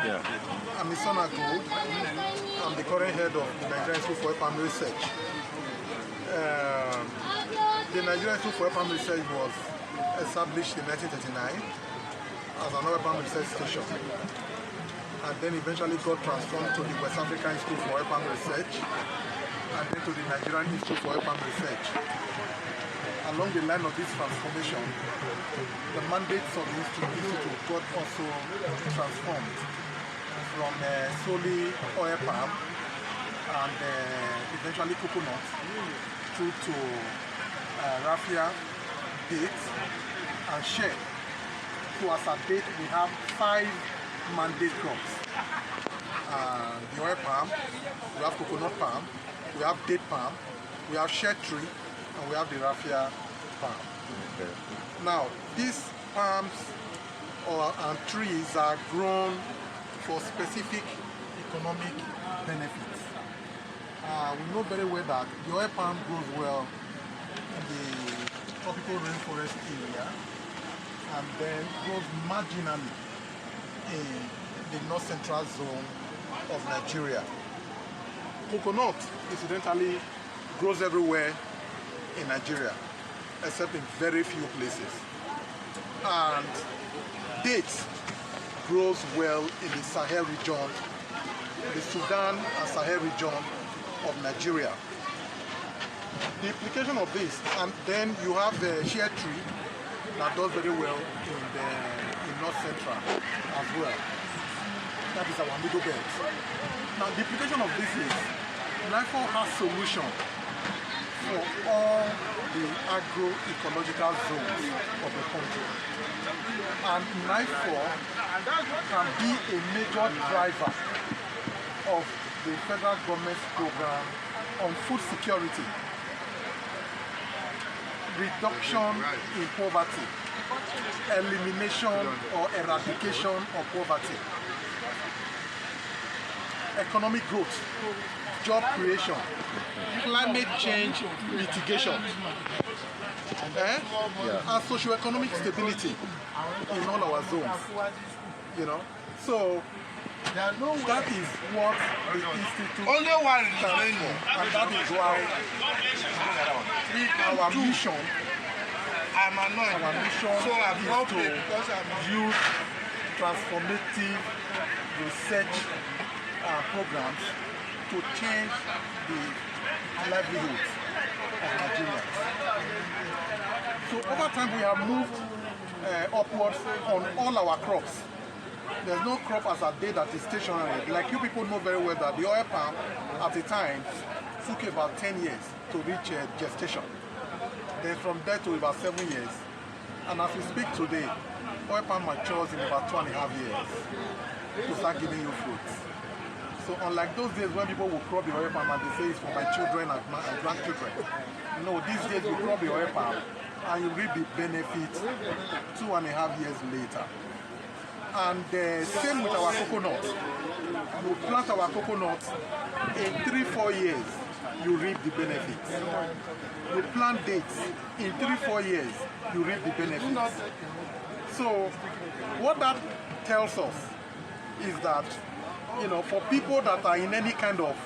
Yeah. I'm National Agric Show. I'm the current head of the Nigerian Institute for Palm Research. The Nigerian Institute for Palm Research was established in 1939 as another palm research station, and then eventually got transformed to the West African Institute for Palm Research, and then to the Nigerian Institute for Palm Research. Along the line of this transformation, the mandates of the institute got also transformed from solely oil palm and eventually coconut through to raffia, dates, and shea. So as at date, we have 5 mandate crops. The oil palm, we have coconut palm, we have date palm, we have shea tree, and we have the raffia palm. Okay. Now, these palms and trees are grown for specific economic benefits. We know very well that the oil palm grows well in the tropical rainforest area and then grows marginally in the north central zone of Nigeria. Coconut, incidentally, grows everywhere in Nigeria, except in very few places. And dates grows well in the Sahel region, the Sudan and Sahel region of Nigeria. The implication of this, and then you have the shea tree that does very well in North Central as well. That is our middle belt. Now the implication of this is Nifor has solution for all the agroecological zones of the country. And Nifor can be a major driver of the federal government's program on food security, reduction in poverty, elimination or eradication of poverty, economic growth, job creation, climate change mitigation, and socio-economic stability in all our zones. So that is what the institute only one stands for, and that is why our mission is to use transformative research programs to change the livelihoods of Nigerians. So over time we have moved upwards on all our crops. There's no crop as a day that is stationary. Like you people know very well that the oil palm at the time took about 10 years to reach gestation. Then from there to about 7 years. And as we speak today, oil palm matures in about 2.5 years to start giving you fruits. So unlike those days when people will crop the oil palm and they say it's for my children and grandchildren. No, these days you crop the oil palm and you reap the benefits 2.5 years later. And same with our coconut. You plant our coconut, in 3-4 years, you reap the benefits. You plant dates, in 3-4 years, you reap the benefits. So what that tells us is that, for people that are in any kind of,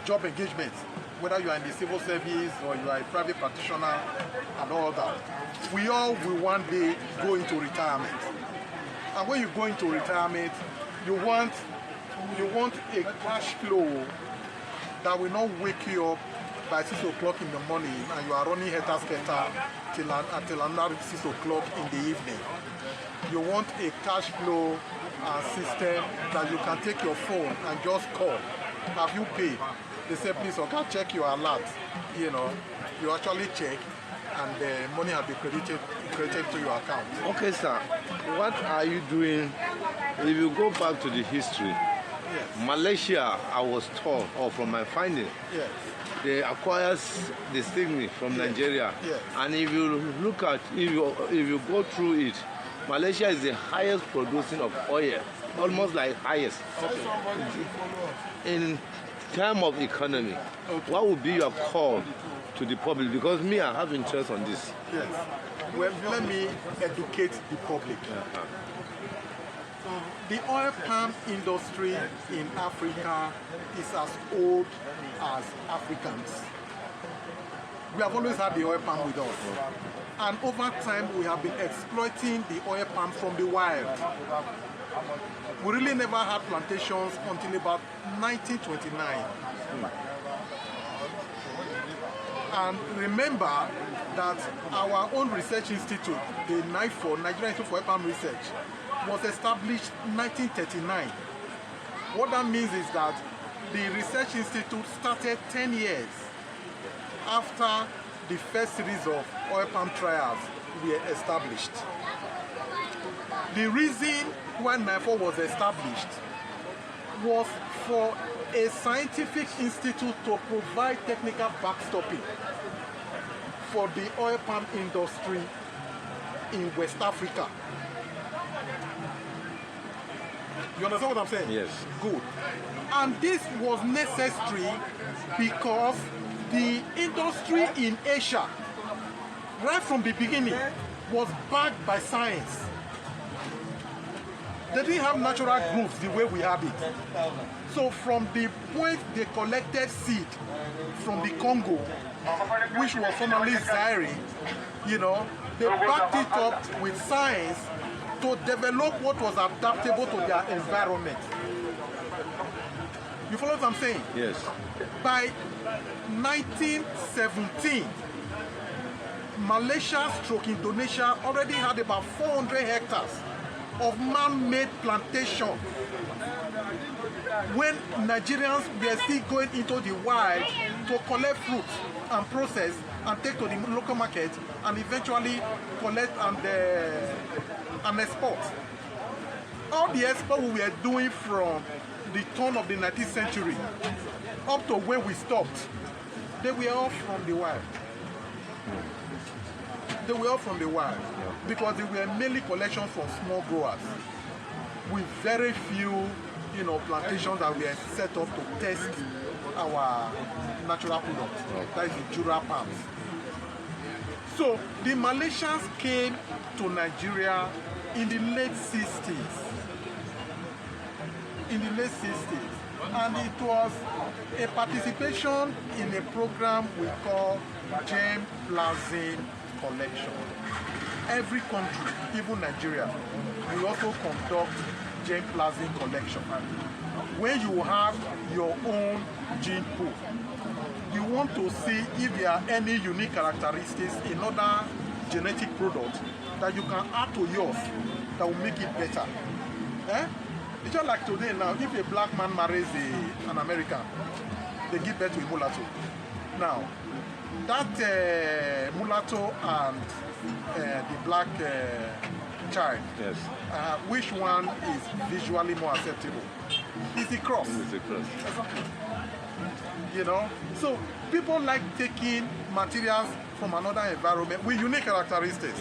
job engagement, whether you are in the civil service or you are a private practitioner and all that, we all will one day go into retirement. And when you go into retirement, you want a cash flow that will not wake you up by 6 o'clock in the morning and you are running helter-skelter until another 6 o'clock in the evening. You want a cash flow system that you can take your phone and just call. Have you paid? They say, please, okay, check your alert. You actually check and the money has been credited to your account. Okay, sir. What are you doing? If you go back to the history, yes. Malaysia, I was told, or from my finding, Yes. they acquire the stigma from Nigeria. Yes. And if you look at, if you go through it, Malaysia is the highest producing of oil, almost like highest. Okay. In terms of economy, what would be your call to the public? Because me, I have interest on this. Yes. Well, let me educate the public. The oil palm industry in Africa is as old as Africans. We have always had the oil palm with us. And over time, we have been exploiting the oil palm from the wild. We really never had plantations until about 1929. And remember that our own research institute, the Nifor, Nigerian Institute for Oil Palm Research, was established in 1939. What that means is that the research institute started 10 years after the first series of oil palm trials were established. The reason why Nifor was established was for a scientific institute to provide technical backstopping for the oil palm industry in West Africa. You understand what I'm saying? Yes. Good. And this was necessary because the industry in Asia, right from the beginning, was backed by science. They didn't have natural growth the way we have it. So from the point they collected seed from the Congo, which was formerly Zaire, you know, they backed it up with science to develop what was adaptable to their environment. You follow what I'm saying? Yes. By 1917, Malaysia/Indonesia already had about 400 hectares of man-made plantation when Nigerians were still going into the wild to collect fruit and process and take to the local market and eventually collect and export. All the export we were doing from the turn of the 19th century up to where we stopped, they were all from the wild. They were all from the wild because they were mainly collections from small growers with very few, you know, plantations that were set up to test our natural products. That is the Jura palms. So the Malaysians came to Nigeria in the late 60s. And it was a participation in a program we call Gem Plasing Collection. Every country, even Nigeria, we also conduct gene plasmid collection. When you have your own gene pool, you want to see if there are any unique characteristics in other genetic products that you can add to yours that will make it better. It's just like today now, if a black man marries an American, they give birth to a mulatto. Now, that mulatto and the black child, yes. Which one is visually more acceptable? It's the cross. It's the cross. You know, so people like taking materials from another environment with unique characteristics,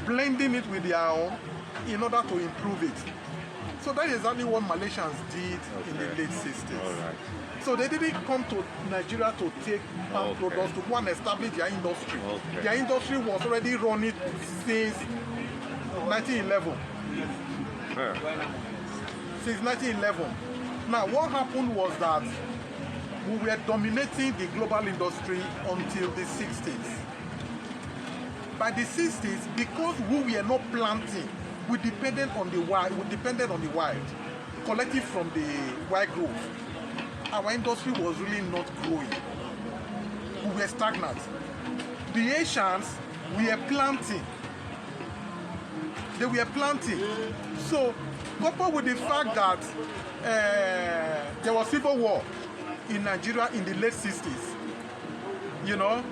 blending it with their own in order to improve it. So that is exactly what Malaysians did in the late 60s. All right. So they didn't come to Nigeria to take palm products to go and establish their industry. Their industry was already running since 1911. Since 1911. Now what happened was that we were dominating the global industry until the 60s. By the 60s, because we were not planting, we depended on the wild. Collected from the wild growth. Our industry was really not growing. We were stagnant. The Asians were planting. They were planting. So, coupled with the fact that there was civil war in Nigeria in the late 60s, you know,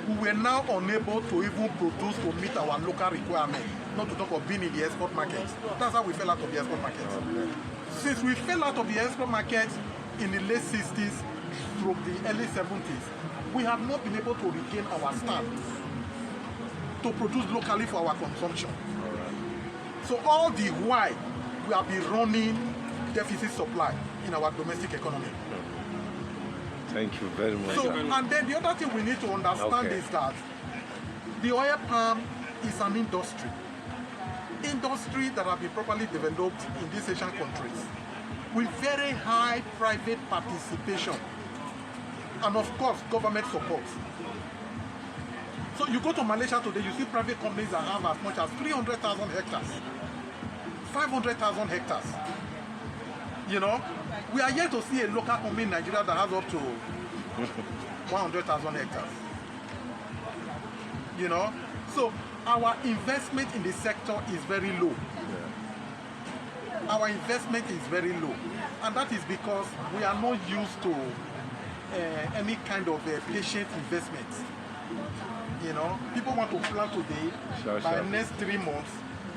we were now unable to even produce to meet our local requirements, not to talk of being in the export market. That's how we fell out of the export market. Since we fell out of the export market in the late 60s through the early 70s, we have not been able to regain our stand to produce locally for our consumption. So all the while, we have been running deficit supply in our domestic economy. Thank you very much. So, and then the other thing we need to understand is that the oil palm is an industry. industries that have been properly developed in these Asian countries with very high private participation and of course government support. So you go to Malaysia today, you see private companies that have as much as 300,000 hectares, 500,000 hectares. You know, we are yet to see a local company in Nigeria that has up to 100,000 hectares. You know, so our investment in the sector is very low. Our investment is very low, and that is because we are not used to any kind of patient investment. You know, people want to plant today, by the next 3 months,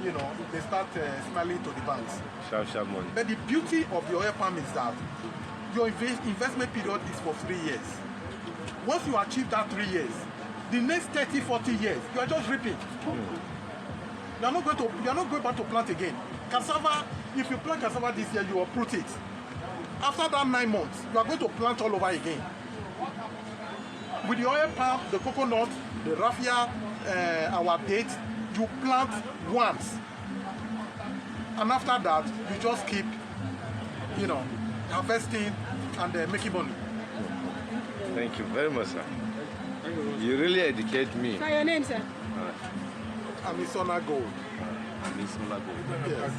you know, they start smiling to the banks. Sharp money. But the beauty of the oil palm is that your investment period is for 3 years. Once you achieve that 3 years, the next 30, 40 years, you are just reaping. You are not going back to plant again. Cassava, if you plant cassava this year, you uproot it. After that 9 months, you are going to plant all over again. With the oil palm, the coconut, the raffia, our dates, you plant once. And after that, you just keep, you know, harvesting and making money. Thank you very much, sir. You really educate me. What's your name, sir? Amisona Gold. Amisona Gold. Yes.